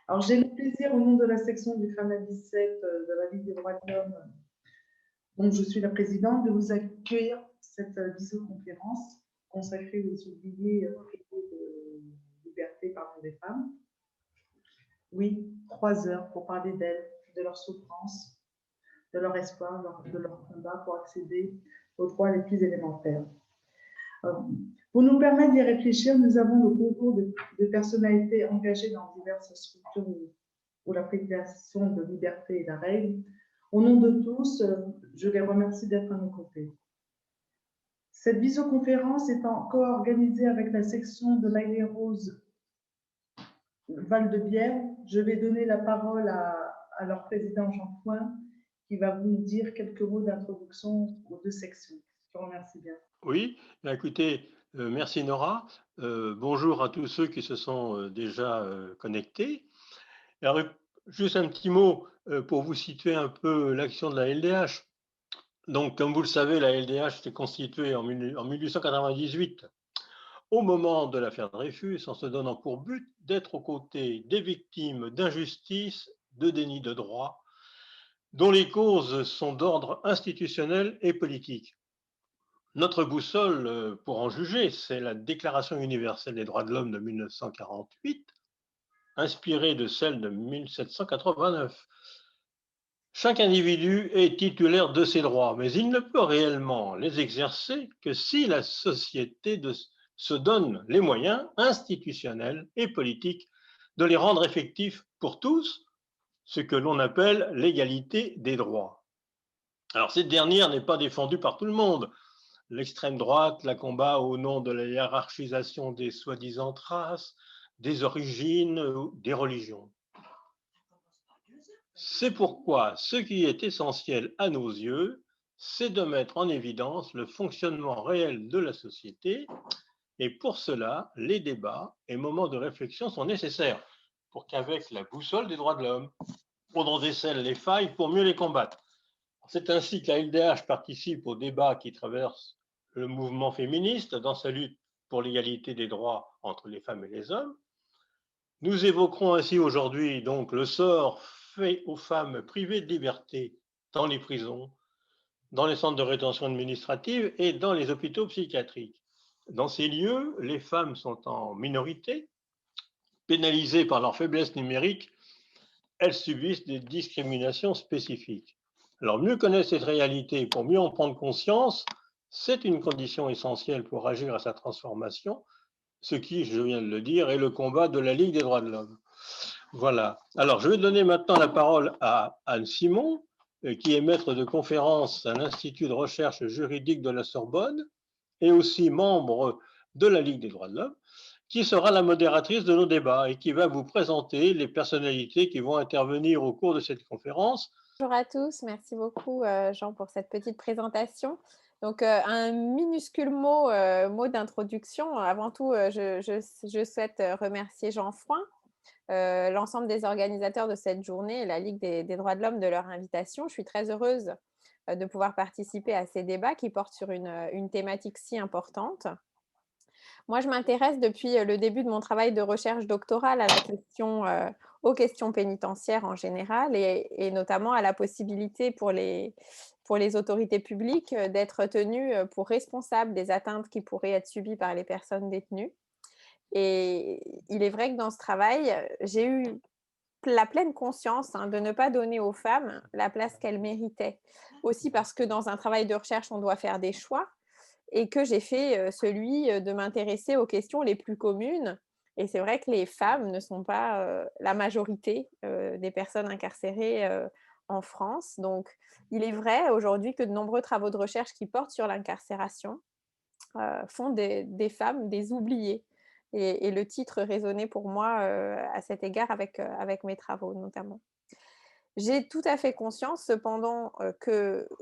Alors, j'ai le plaisir, au nom de la section du FAMA 17 de la Ligue des droits de l'homme, dont je suis la présidente, de vous accueillir cette visioconférence consacrée aux oubliés privés de liberté parmi les femmes. Oui, 3 heures pour parler d'elles, de leur souffrance, de leur espoir, de leur combat pour accéder aux droits les plus élémentaires. Pour nous permettre d'y réfléchir, nous avons le concours de personnalités engagées dans diverses structures où la privation de liberté est la règle. Au nom de tous, je les remercie d'être à nos côtés. Cette visioconférence étant co-organisée avec la section de l'Aïe Rose Val-de-Bière, je vais donner la parole à leur président Jean Point, qui va vous dire quelques mots d'introduction aux deux sections. Je vous remercie bien. Oui, écoutez, merci Nora. Bonjour à tous ceux qui se sont déjà connectés. Alors, juste un petit mot pour vous situer un peu l'action de la LDH. Donc, comme vous le savez, la LDH s'est constituée en 1898, au moment de l'affaire Dreyfus, en se donnant pour but d'être aux côtés des victimes d'injustice, de déni de droit, dont les causes sont d'ordre institutionnel et politique. Notre boussole, pour en juger, c'est la Déclaration universelle des droits de l'homme de 1948, inspirée de celle de 1789. Chaque individu est titulaire de ses droits, mais il ne peut réellement les exercer que si la société se donne les moyens institutionnels et politiques de les rendre effectifs pour tous, ce que l'on appelle l'égalité des droits. Alors, cette dernière n'est pas défendue par tout le monde. L'extrême droite la combat au nom de la hiérarchisation des soi-disant races, des origines, des religions. C'est pourquoi ce qui est essentiel à nos yeux, c'est de mettre en évidence le fonctionnement réel de la société, et pour cela, les débats et moments de réflexion sont nécessaires pour qu'avec la boussole des droits de l'homme, on en décèle les failles pour mieux les combattre. C'est ainsi que la LDH participe aux débats qui traversent le mouvement féministe dans sa lutte pour l'égalité des droits entre les femmes et les hommes. Nous évoquerons ainsi aujourd'hui donc le sort fait aux femmes privées de liberté dans les prisons, dans les centres de rétention administrative et dans les hôpitaux psychiatriques. Dans ces lieux, les femmes sont en minorité, pénalisées par leur faiblesse numérique, elles subissent des discriminations spécifiques. Alors, mieux connaître cette réalité pour mieux en prendre conscience, c'est une condition essentielle pour agir à sa transformation, ce qui, je viens de le dire, est le combat de la Ligue des droits de l'homme. Voilà. Alors, je vais donner maintenant la parole à Anne Simon, qui est maître de conférence à l'Institut de recherche juridique de la Sorbonne et aussi membre de la Ligue des droits de l'homme, qui sera la modératrice de nos débats et qui va vous présenter les personnalités qui vont intervenir au cours de cette conférence. Bonjour à tous, merci beaucoup Jean pour cette petite présentation. Donc un minuscule mot d'introduction. Avant tout, je souhaite remercier Jean Froin, l'ensemble des organisateurs de cette journée et la Ligue des droits de l'homme de leur invitation. Je suis très heureuse de pouvoir participer à ces débats qui portent sur une thématique si importante. Moi, je m'intéresse depuis le début de mon travail de recherche doctorale à la question, aux questions pénitentiaires en général et notamment à la possibilité pour les autorités publiques d'être tenues pour responsables des atteintes qui pourraient être subies par les personnes détenues. Et il est vrai que dans ce travail, j'ai eu la pleine conscience de ne pas donner aux femmes la place qu'elles méritaient. Aussi parce que dans un travail de recherche, on doit faire des choix et que j'ai fait celui de m'intéresser aux questions les plus communes. Et c'est vrai que les femmes ne sont pas la majorité des personnes incarcérées en France. Donc, il est vrai aujourd'hui que de nombreux travaux de recherche qui portent sur l'incarcération font des femmes des oubliées. Et le titre résonnait pour moi à cet égard avec mes travaux notamment. J'ai tout à fait conscience cependant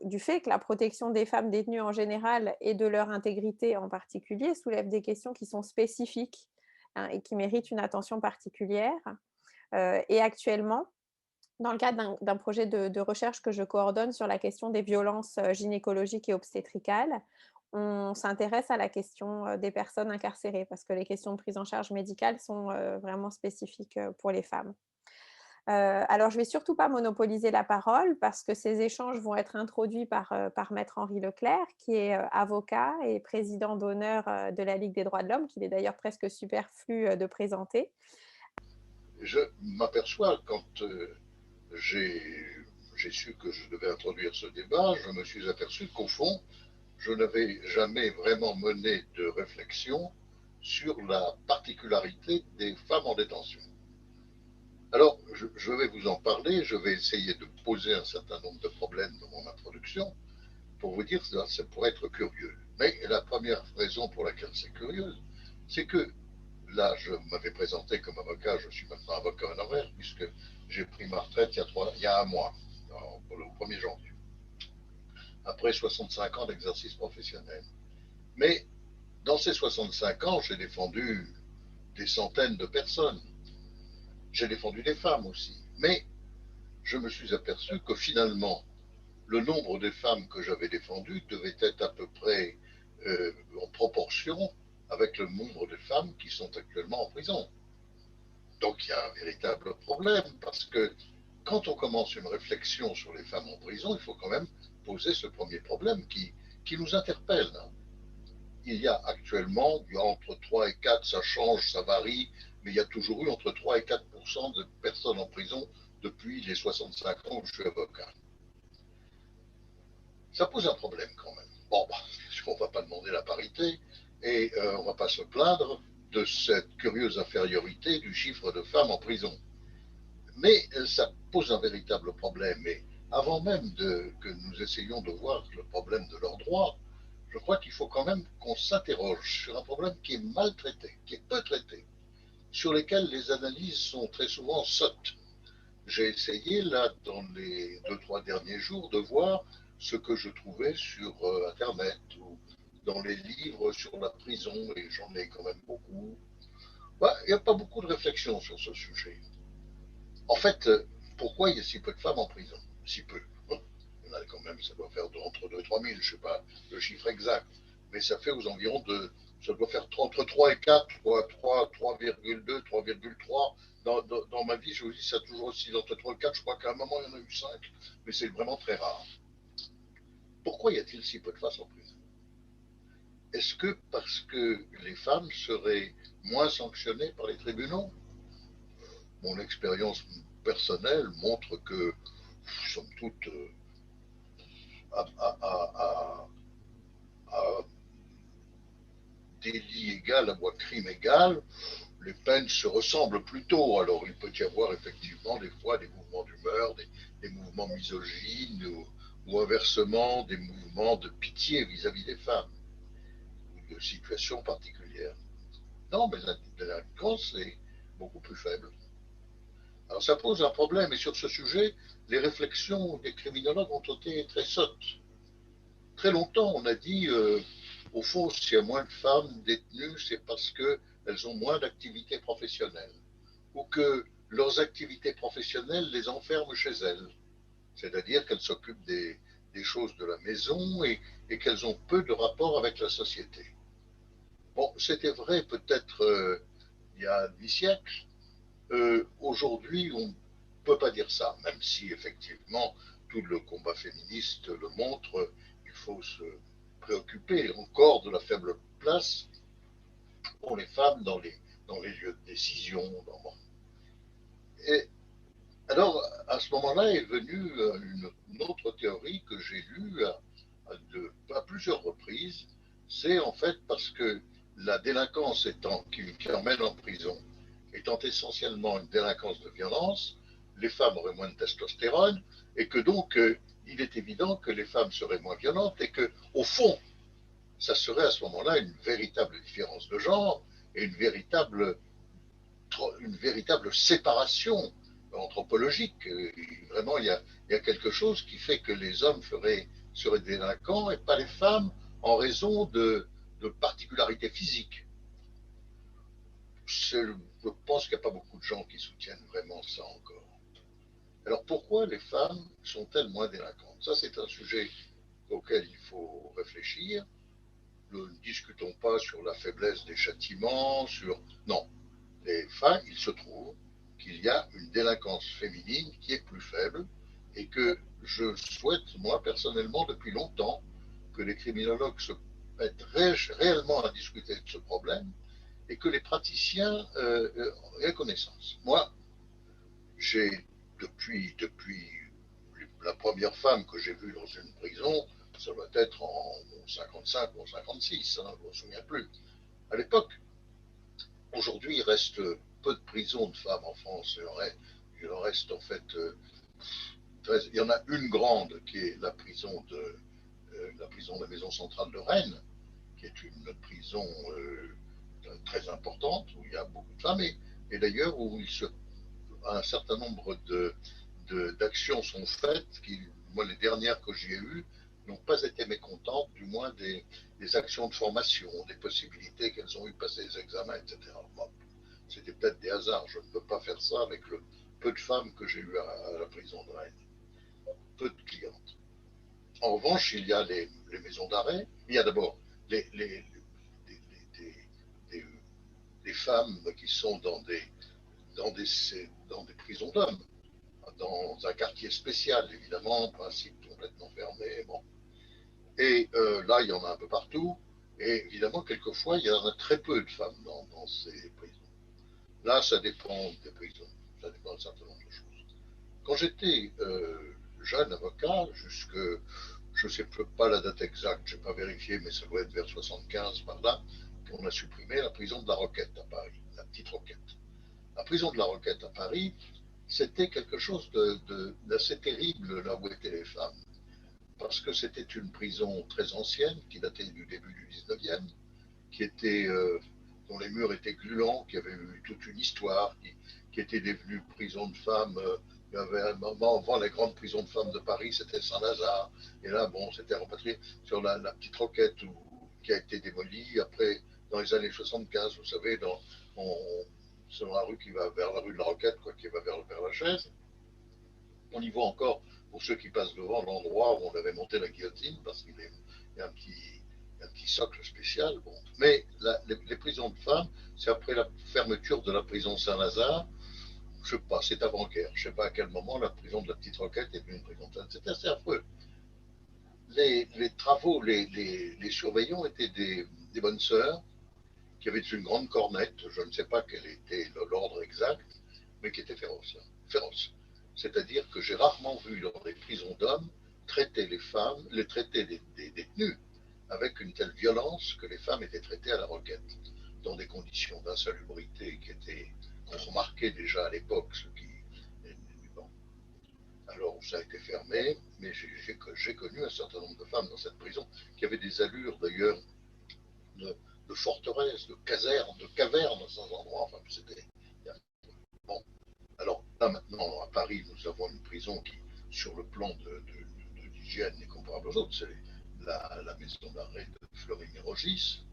du fait que la protection des femmes détenues en général et de leur intégrité en particulier soulève des questions qui sont spécifiques et qui méritent une attention particulière. Et actuellement, dans le cadre d'un projet de recherche que je coordonne sur la question des violences gynécologiques et obstétricales, on s'intéresse à la question des personnes incarcérées parce que les questions de prise en charge médicale sont vraiment spécifiques pour les femmes. Alors, je ne vais surtout pas monopoliser la parole parce que ces échanges vont être introduits par Maître Henri Leclerc, qui est avocat et président d'honneur de la Ligue des droits de l'homme, qu'il est d'ailleurs presque superflu de présenter. Je m'aperçois, quand j'ai su que je devais introduire ce débat, je me suis aperçu qu'au fond, je n'avais jamais vraiment mené de réflexion sur la particularité des femmes en détention. Alors, je vais vous en parler, je vais essayer de poser un certain nombre de problèmes dans mon introduction pour vous dire que ça pourrait être curieux. Mais la première raison pour laquelle c'est curieux, c'est que là, je m'avais présenté comme avocat, je suis maintenant avocat honoraire puisque j'ai pris ma retraite il y a un mois, au 1er janvier, après 65 ans d'exercice professionnel. Mais dans ces 65 ans, j'ai défendu des centaines de personnes. J'ai défendu des femmes aussi. Mais je me suis aperçu que finalement, le nombre de femmes que j'avais défendues devait être à peu près en proportion avec le nombre de femmes qui sont actuellement en prison. Donc il y a un véritable problème parce que quand on commence une réflexion sur les femmes en prison, il faut quand même poser ce premier problème qui nous interpelle. Il y a actuellement, entre 3 et 4, ça change, ça varie, mais il y a toujours eu entre 3 et 4% de personnes en prison depuis les 65 ans où je suis avocat. Ça pose un problème quand même. Bon, on ne va pas demander la parité et on ne va pas se plaindre de cette curieuse infériorité du chiffre de femmes en prison. Mais ça pose un véritable problème. Et avant même que nous essayions de voir le problème de leurs droits, je crois qu'il faut quand même qu'on s'interroge sur un problème qui est mal traité, qui est peu traité, sur lesquels les analyses sont très souvent sottes. J'ai essayé, là, dans les 2-3 derniers jours, de voir ce que je trouvais sur Internet ou dans les livres sur la prison, et j'en ai quand même beaucoup. Il n'y a pas beaucoup de réflexion sur ce sujet. En fait, pourquoi il y a si peu de femmes en prison? Si peu. Il y en a quand même, ça doit faire entre 2 et 3 000, je ne sais pas le chiffre exact, mais ça fait aux environs ça doit faire entre 3 et 4, 3,2, 3,3. Dans ma vie, je vous dis, ça a toujours aussi entre 3 et 4, je crois qu'à un moment, il y en a eu 5, mais c'est vraiment très rare. Pourquoi y a-t-il si peu de femmes en prison? Est-ce que parce que les femmes seraient moins sanctionnées par les tribunaux? Mon expérience personnelle montre que, somme toute, à délit égal, à crime égal, les peines se ressemblent plutôt. Alors, il peut y avoir effectivement des fois des mouvements d'humeur, des mouvements misogynes ou inversement des mouvements de pitié vis-à-vis des femmes ou de situations particulières. Non, mais la délinquance est beaucoup plus faible. Alors, ça pose un problème et sur ce sujet, les réflexions des criminologues ont été très sottes. Très longtemps, on a dit, au fond, s'il y a moins de femmes détenues, c'est parce qu'elles ont moins d'activités professionnelles ou que leurs activités professionnelles les enferment chez elles. C'est-à-dire qu'elles s'occupent des choses de la maison et qu'elles ont peu de rapport avec la société. Bon, c'était vrai peut-être il y a 10 siècles. Aujourd'hui, on ne peut pas dire ça, même si effectivement tout le combat féministe le montre, il faut se préoccuper encore de la faible place pour les femmes dans les lieux de décision. Et alors, à ce moment-là est venue une autre théorie que j'ai lue à plusieurs reprises. C'est en fait parce que la délinquance qui emmène en prison étant essentiellement une délinquance de violence, les femmes auraient moins de testostérone et que donc il est évident que les femmes seraient moins violentes et que au fond, ça serait à ce moment-là une véritable différence de genre et une véritable séparation anthropologique. Vraiment, il y a quelque chose qui fait que les hommes seraient délinquants et pas les femmes en raison de particularités physiques. Je pense qu'il n'y a pas beaucoup de gens qui soutiennent vraiment ça encore. Alors pourquoi les femmes sont-elles moins délinquantes? Ça, c'est un sujet auquel il faut réfléchir. Ne discutons pas sur la faiblesse des châtiments, Non. Les femmes, il se trouve qu'il y a une délinquance féminine qui est plus faible et que je souhaite, moi, personnellement, depuis longtemps, que les criminologues se mettent réellement à discuter de ce problème et que les praticiens aient connaissance. Moi, j'ai, depuis la première femme que j'ai vue dans une prison, ça doit être en 55 ou en 56, hein, je ne me souviens plus, à l'époque. Aujourd'hui, il reste peu de prisons de femmes en France. Il en reste en fait 13. Il y en a une grande qui est la prison de la maison centrale de Rennes, qui est une prison très importante où il y a beaucoup de femmes et d'ailleurs où un certain nombre d'actions sont faites qui, moi, les dernières que j'ai eues n'ont pas été mécontentes, du moins des actions de formation, des possibilités qu'elles ont eu de passer des examens, etc. Bon, c'était peut-être des hasards, je ne peux pas faire ça avec le peu de femmes que j'ai eues à la prison de Rennes, peu de clientes. En revanche, il y a les maisons d'arrêt, il y a d'abord les femmes qui sont dans des prisons d'hommes, dans un quartier spécial, évidemment, principe complètement fermé. Bon. Et là, il y en a un peu partout. Et évidemment, quelquefois, il y en a très peu de femmes dans ces prisons. Là, ça dépend des prisons. Ça dépend d'un certain nombre de choses. Quand j'étais jeune avocat, je ne sais pas la date exacte, je n'ai pas vérifié, mais ça doit être vers 75 par là, qu'on a supprimé la prison de la Roquette à Paris, la petite Roquette. La prison de la Roquette à Paris, c'était quelque chose d'assez terrible là où étaient les femmes. Parce que c'était une prison très ancienne, qui datait du début du 19e, dont les murs étaient gluants, qui avait eu toute une histoire, qui était devenue prison de femmes. Il y avait un moment, avant les grandes prisons de femmes de Paris, c'était Saint-Lazare. Et là, bon, c'était repatrié sur la petite Roquette qui a été démolie. Après, dans les années 75, vous savez, sur la rue qui va vers la rue de la Roquette, qui va vers le Père-Lachaise, on y voit encore, pour ceux qui passent devant, l'endroit où on avait monté la guillotine, parce qu'il y a un petit socle spécial. Bon. Mais les prisons de femmes, c'est après la fermeture de la prison Saint-Lazare, je sais pas, c'est avant-guerre, je sais pas à quel moment la prison de la Petite Roquette est devenue une prison de femmes. C'était assez affreux. Les travaux, les surveillants étaient des bonnes sœurs qui avaient une grande cornette, je ne sais pas quel était l'ordre exact, mais qui étaient féroces. C'est-à-dire que j'ai rarement vu dans les prisons d'hommes traiter des détenus avec une telle violence que les femmes étaient traitées à la Roquette, dans des conditions d'insalubrité qu'on remarquait déjà à l'époque, bon. Alors ça a été fermé, mais j'ai connu un certain nombre de femmes dans cette prison qui avaient des allures d'ailleurs de forteresses, de casernes, de cavernes dans certains endroits. Enfin, c'était bon. Alors là maintenant à Paris, nous avons une prison qui, sur le plan de l'hygiène, est comparable aux autres. C'est la maison d'arrêt de Fleury-Mérogis,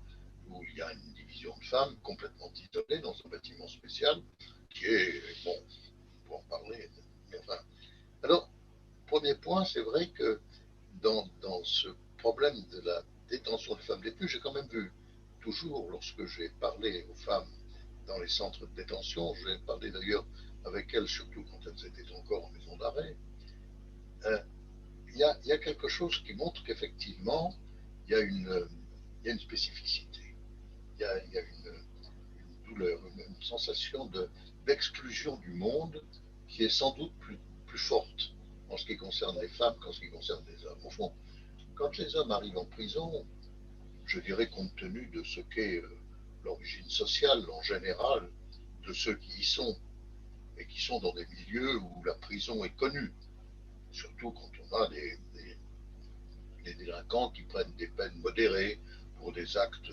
où il y a une division de femmes complètement isolée dans un bâtiment spécial, qui est, bon, on peut en parler, mais enfin. Alors, premier point, c'est vrai que dans ce problème de la détention des femmes détenues, j'ai quand même vu, toujours lorsque j'ai parlé aux femmes dans les centres de détention, j'ai parlé d'ailleurs avec elles, surtout quand elles étaient encore en maison d'arrêt, il y a quelque chose qui montre qu'effectivement, il y a une spécificité, il y a une douleur, une sensation d'exclusion du monde qui est sans doute plus forte en ce qui concerne les femmes qu'en ce qui concerne les hommes. Au fond, quand les hommes arrivent en prison, je dirais compte tenu de ce qu'est l'origine sociale en général de ceux qui y sont, et qui sont dans des milieux où la prison est connue, surtout quand on a des délinquants qui prennent des peines modérées pour des actes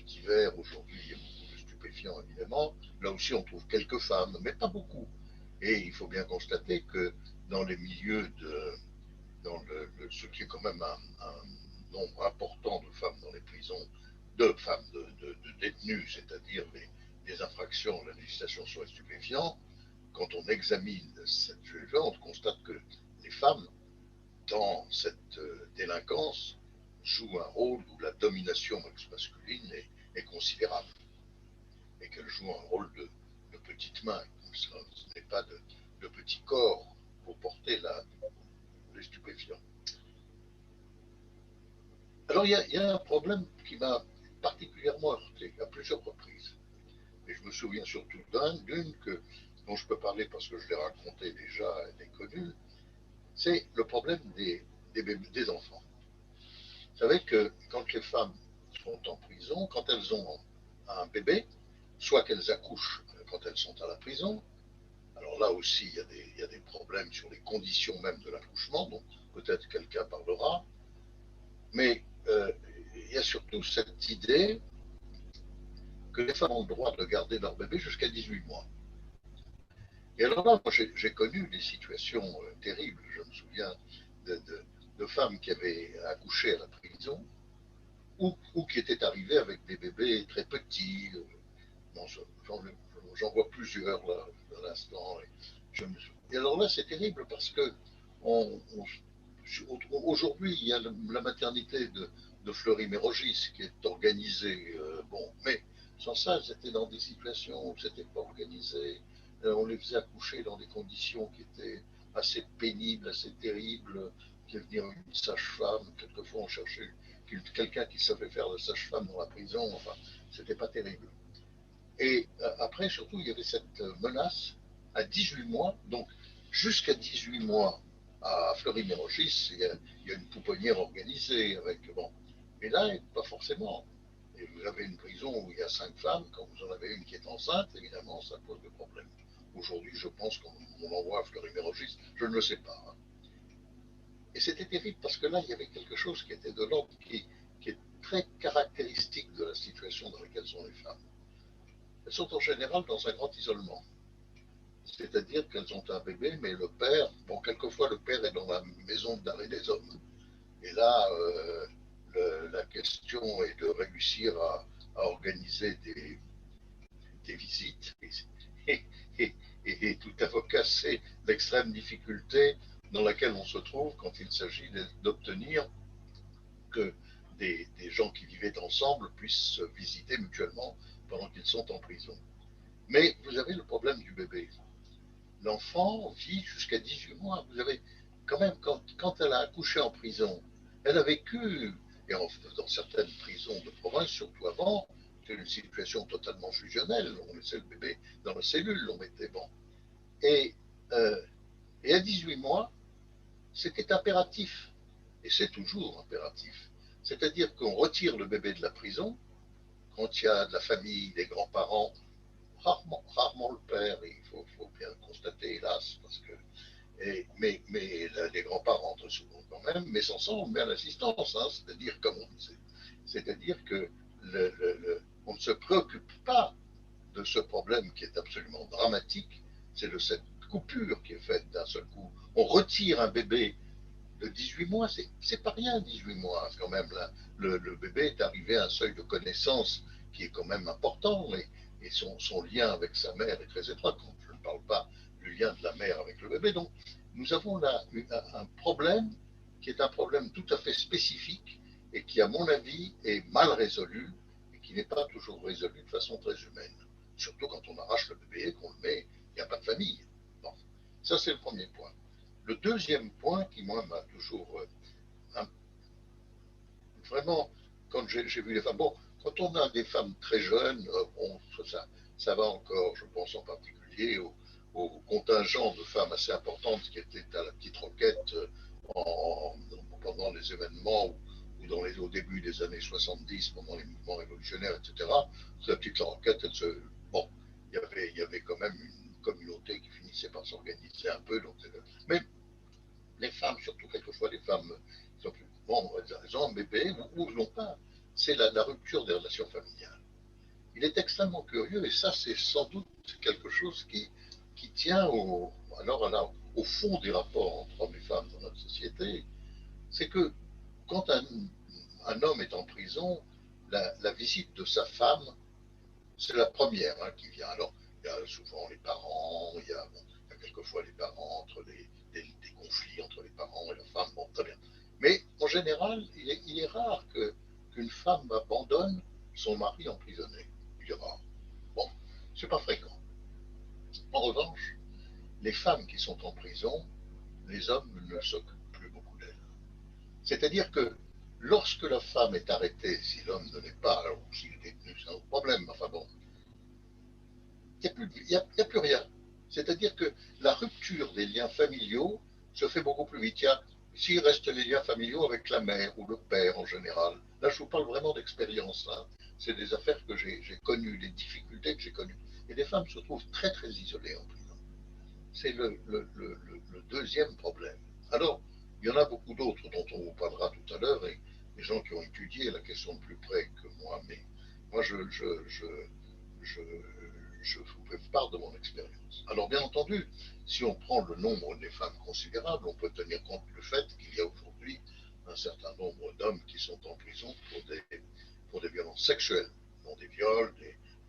divers. Aujourd'hui, il y a beaucoup de stupéfiants, évidemment. Là aussi, on trouve quelques femmes, mais pas beaucoup. Et il faut bien constater que dans les milieux ce qui est quand même un nombre important de femmes dans les prisons, de femmes de détenus, c'est-à-dire les infractions de la législation sur les stupéfiants, quand on examine cette juge-là, on constate que les femmes, dans cette délinquance, jouent un rôle où la domination masculine est considérable et qu'elles jouent un rôle de petite main Ce n'est pas de petit corps pour porter les stupéfiants. Alors, il y a un problème qui m'a particulièrement heurté à plusieurs reprises. Et je me souviens surtout d'une dont je peux parler parce que je l'ai racontée déjà, elle est connue, c'est le problème des enfants. Vous savez que quand les femmes sont en prison, quand elles ont un bébé, soit qu'elles accouchent quand elles sont à la prison, alors là aussi il y a des problèmes sur les conditions même de l'accouchement, donc peut-être quelqu'un parlera, mais il y a surtout cette idée que les femmes ont le droit de garder leur bébé jusqu'à 18 mois. Et alors là, moi, j'ai connu des situations terribles. Je me souviens de femmes qui avaient accouché à la prison ou qui étaient arrivées avec des bébés très petits. Bon, j'en vois plusieurs là, à l'instant. Et alors là, c'est terrible parce que aujourd'hui, il y a la maternité de Fleury-Mérogis qui est organisée. Bon, mais sans ça, elles étaient dans des situations où c'était pas organisé. On les faisait accoucher dans des conditions qui étaient assez pénibles, assez terribles. Qui venir une sage-femme, quelquefois on cherchait quelqu'un qui savait faire de sage-femme dans la prison. Enfin, c'était pas terrible. Et après, surtout, il y avait cette menace à 18 mois, donc jusqu'à 18 mois à Fleury-Mérogis, il y a une pouponnière organisée avec. Bon. Mais là, pas forcément. Et vous avez une prison où il y a 5 femmes, quand vous en avez une qui est enceinte, évidemment, ça pose des problèmes. Aujourd'hui, je pense qu'on l'envoie à Fleury-Mérogis, je ne le sais pas. Hein. Et c'était terrible parce que là, il y avait quelque chose qui était de l'ordre qui est très caractéristique de la situation dans laquelle sont les femmes. Elles sont en général dans un grand isolement. C'est-à-dire qu'elles ont un bébé, mais le père, bon, quelquefois le père est dans la maison d'arrêt des hommes. Et là, la question est de réussir à organiser des visites. Et tout avocat sait l'extrême difficulté dans laquelle on se trouve quand il s'agit d'obtenir que des gens qui vivaient ensemble puissent se visiter mutuellement pendant qu'ils sont en prison. Mais vous avez le problème du bébé. L'enfant vit jusqu'à 18 mois. Vous avez quand même, quand elle a accouché en prison, elle a vécu, et dans certaines prisons de province, surtout avant, c'était une situation totalement fusionnelle. On laissait le bébé dans la cellule, on mettait bon. Et à 18 mois, c'était impératif, et c'est toujours impératif. C'est-à-dire qu'on retire le bébé de la prison quand il y a de la famille, des grands-parents, rarement le père, il faut bien le constater, hélas, parce que. Mais les grands-parents rentrent souvent quand même, mais sans ça, on met à l'assistance, hein, c'est-à-dire, comme on disait, c'est-à-dire que on ne se préoccupe pas de ce problème qui est absolument dramatique, c'est de cette coupure qui est faite d'un seul coup. On retire un bébé de 18 mois, c'est pas rien, 18 mois, quand même. Là, le bébé est arrivé à un seuil de connaissance qui est quand même important, et son lien avec sa mère est très étroit. Je ne parle pas du lien de la mère avec le bébé. Donc, nous avons là un problème qui est un problème tout à fait spécifique et qui, à mon avis, est mal résolu et qui n'est pas toujours résolu de façon très humaine. Surtout quand on arrache le bébé et qu'on le met, il n'y a pas de famille. Bon, ça c'est le premier point. Le deuxième point qui, moi, m'a toujours vraiment, quand j'ai vu les femmes, bon, quand on a des femmes très jeunes, bon, ça va encore, je pense en particulier au contingent de femmes assez importantes qui étaient à la petite roquette pendant les événements ou au début des années 70, pendant les mouvements révolutionnaires, etc. La petite roquette, bon, il y avait quand même une communauté qui finissait par s'organiser un peu. Donc, mais les femmes, surtout quelquefois les femmes qui sont plus, bon, elles ont un bébé ou non pas. C'est la rupture des relations familiales. Il est extrêmement curieux, et ça c'est sans doute quelque chose qui tient au fond des rapports entre hommes et femmes dans notre société. C'est que quand un homme est en prison, la visite de sa femme, c'est la première hein, qui vient. Alors, il y a souvent les parents, il y a quelquefois les parents, des conflits entre les parents et la femme, bon, très bien. Mais en général, il est rare qu'une femme abandonne son mari emprisonné. Il est rare. Bon, c'est pas fréquent. En revanche, les femmes qui sont en prison, les hommes ne s'occupent plus beaucoup d'elles. C'est-à-dire que lorsque la femme est arrêtée, si l'homme ne l'est pas, alors s'il est détenu, c'est un autre problème, enfin bon, il n'y a plus rien. C'est-à-dire que la rupture des liens familiaux se fait beaucoup plus vite. S'il reste les liens familiaux avec la mère ou le père en général, là je vous parle vraiment d'expérience, hein. C'est des affaires que j'ai connues, des difficultés que j'ai connues. Et les femmes se trouvent très très isolées en prison. C'est le deuxième problème. Alors, il y en a beaucoup d'autres dont on vous parlera tout à l'heure, et les gens qui ont étudié la question de plus près que moi, mais moi je, je vous fais part de mon expérience. Alors, bien entendu, si on prend le nombre des femmes considérable, on peut tenir compte du fait qu'il y a aujourd'hui un certain nombre d'hommes qui sont en prison pour des violences sexuelles, non des viols,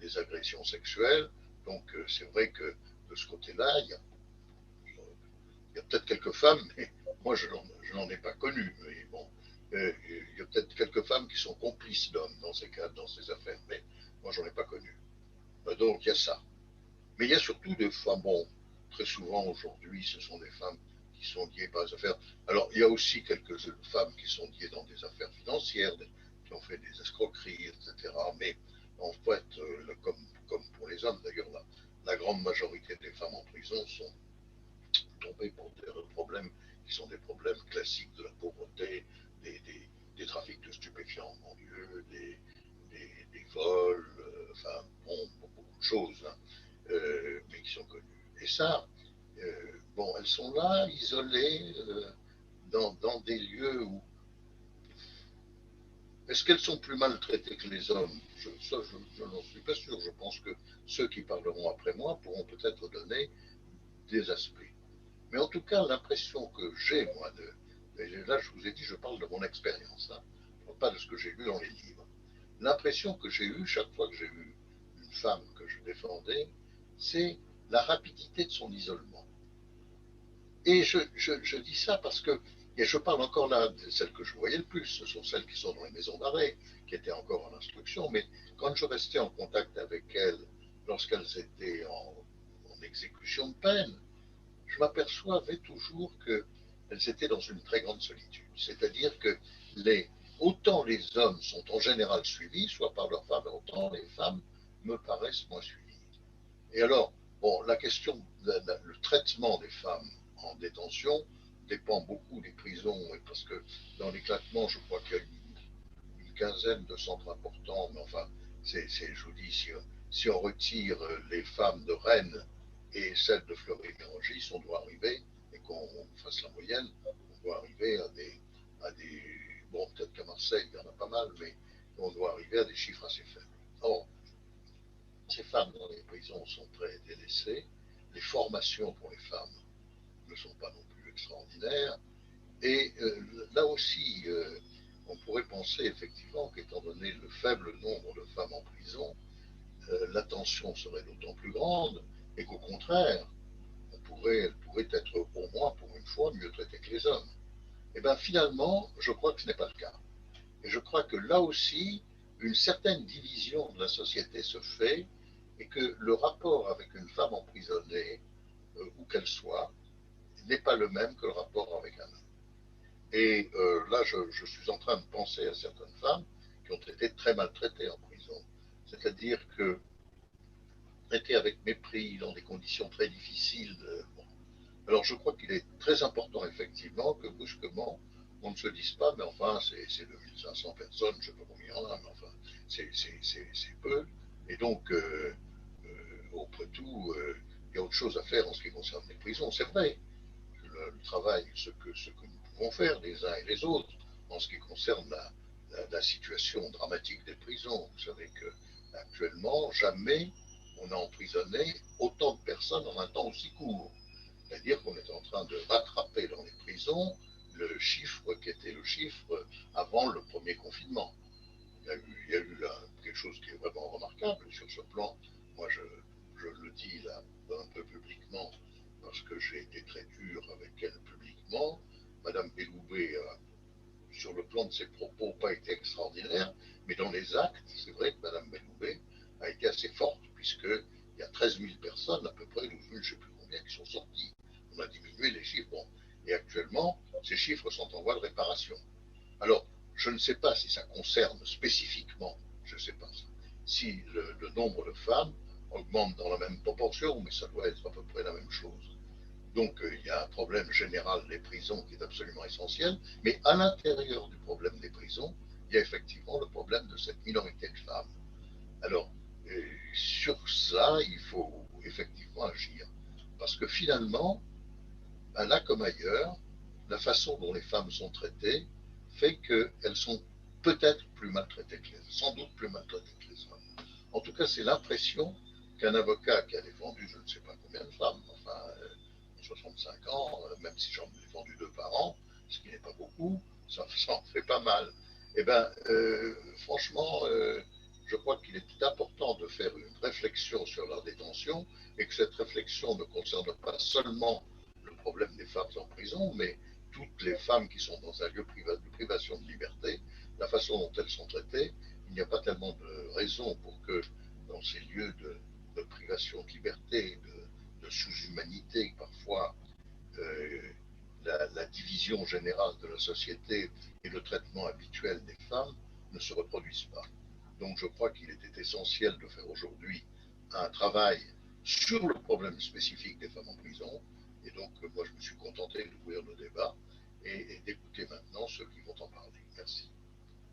des agressions sexuelles. Donc, c'est vrai que de ce côté-là, il y a peut-être quelques femmes, mais moi je n'en ai pas connu. Mais bon, il y a peut-être quelques femmes qui sont complices d'hommes dans ces cas, dans ces affaires, mais moi j'en ai pas connu. Donc il y a ça. Mais il y a surtout des femmes, bon, très souvent aujourd'hui, ce sont des femmes qui sont liées par des affaires. Alors il y a aussi quelques femmes qui sont liées dans des affaires financières, qui ont fait des escroqueries, etc. Mais en fait, comme pour les hommes d'ailleurs, la grande majorité des femmes en prison sont tombées pour des problèmes qui sont des problèmes classiques de la pauvreté, des trafics de stupéfiants en banlieue, des vols, enfin, bon, beaucoup de choses, hein, mais qui sont connues. Et ça, bon, elles sont là, isolées, dans des lieux où. Est-ce qu'elles sont plus maltraitées que les hommes? Ça, je n'en suis pas sûr. Je pense que ceux qui parleront après moi pourront peut-être donner des aspects. Mais en tout cas, l'impression que j'ai, moi, et là je vous ai dit, je parle de mon expérience, hein, pas de ce que j'ai lu dans les livres. L'impression que j'ai eue chaque fois que j'ai eu une femme que je défendais, c'est la rapidité de son isolement. Et je dis ça parce que, et je parle encore là de celles que je voyais le plus, ce sont celles qui sont dans les maisons d'arrêt, qui étaient encore en instruction, mais quand je restais en contact avec elles, lorsqu'elles étaient en exécution de peine, je m'aperçoivais toujours qu'elles étaient dans une très grande solitude. C'est-à-dire que autant les hommes sont en général suivis, soit par leurs femmes, autant les femmes me paraissent moins suivies. Et alors, bon, la question, le traitement des femmes en détention dépend beaucoup des prisons, parce que dans l'éclatement, je crois qu'il y a une quinzaine de centres importants, mais enfin, je vous dis, si on retire les femmes de Rennes et celles de Fleury-Mérogis, on doit arriver, et qu'on fasse la moyenne, on doit arriver à des bon, peut-être qu'à Marseille, il y en a pas mal, mais on doit arriver à des chiffres assez faibles. Or, ces femmes dans les prisons sont très délaissées, les formations pour les femmes ne sont pas non plus extraordinaires, et là aussi, on pourrait penser effectivement qu'étant donné le faible nombre de femmes en prison, l'attention serait d'autant plus grande, et qu'au contraire, elle pourrait être au moins pour une fois mieux traitée que les hommes. Et bien finalement, je crois que ce n'est pas le cas. Et je crois que là aussi, une certaine division de la société se fait, et que le rapport avec une femme emprisonnée, où qu'elle soit, n'est pas le même que le rapport avec un homme. Et là, je suis en train de penser à certaines femmes qui ont été très maltraitées en prison. C'est-à-dire que traitées avec mépris, dans des conditions très difficiles. Bon. Alors je crois qu'il est très important, effectivement, que brusquement, on ne se dise pas, mais enfin, c'est 2500 personnes, je ne sais pas combien il y en a, mais enfin, c'est peu. Et donc, après tout, il y a autre chose à faire en ce qui concerne les prisons. C'est vrai, le travail, ce que nous pouvons faire les uns et les autres, en ce qui concerne la situation dramatique des prisons. Vous savez qu'actuellement, jamais on a emprisonné autant de personnes en un temps aussi court. C'est-à-dire qu'on est en train de rattraper dans les prisons le chiffre qui était le chiffre avant le premier confinement. Il y a eu quelque chose qui est vraiment remarquable sur ce plan. Moi, je le dis là un peu publiquement parce que j'ai été très dur avec elle publiquement. Madame Belloubet a, sur le plan de ses propos, pas été extraordinaire, mais dans les actes, c'est vrai que Madame Belloubet a été assez forte, puisque il y a 13 000 personnes, à peu près 12 000, je ne sais plus combien, qui sont sorties. On a diminué les chiffres. Bon. Et actuellement, ces chiffres sont en voie de réparation. Alors, je ne sais pas si ça concerne spécifiquement, je ne sais pas, si le nombre de femmes augmente dans la même proportion, mais ça doit être à peu près la même chose. Donc, il y a un problème général des prisons qui est absolument essentiel, mais à l'intérieur du problème des prisons, il y a effectivement le problème de cette minorité de femmes. Alors, sur ça, il faut effectivement agir. Parce que finalement, là comme ailleurs, la façon dont les femmes sont traitées fait qu'elles sont peut-être plus maltraitées que les hommes, sans doute plus maltraitées que les hommes. En tout cas, c'est l'impression qu'un avocat qui a défendu je ne sais pas combien de femmes, enfin, 65 ans, même si j'en ai défendu 2 par an, ce qui n'est pas beaucoup, ça en fait pas mal. Eh bien, franchement, je crois qu'il est important de faire une réflexion sur la détention et que cette réflexion ne concerne pas seulement le problème des femmes en prison, mais toutes les femmes qui sont dans un lieu de privation de liberté, la façon dont elles sont traitées, il n'y a pas tellement de raison pour que dans ces lieux de privation de liberté, de sous-humanité, parfois la division générale de la société et le traitement habituel des femmes ne se reproduisent pas. Donc je crois qu'il était essentiel de faire aujourd'hui un travail sur le problème spécifique des femmes en prison. Et donc moi je me suis contenté d'ouvrir le débat et d'écouter maintenant ceux qui vont en parler. Merci.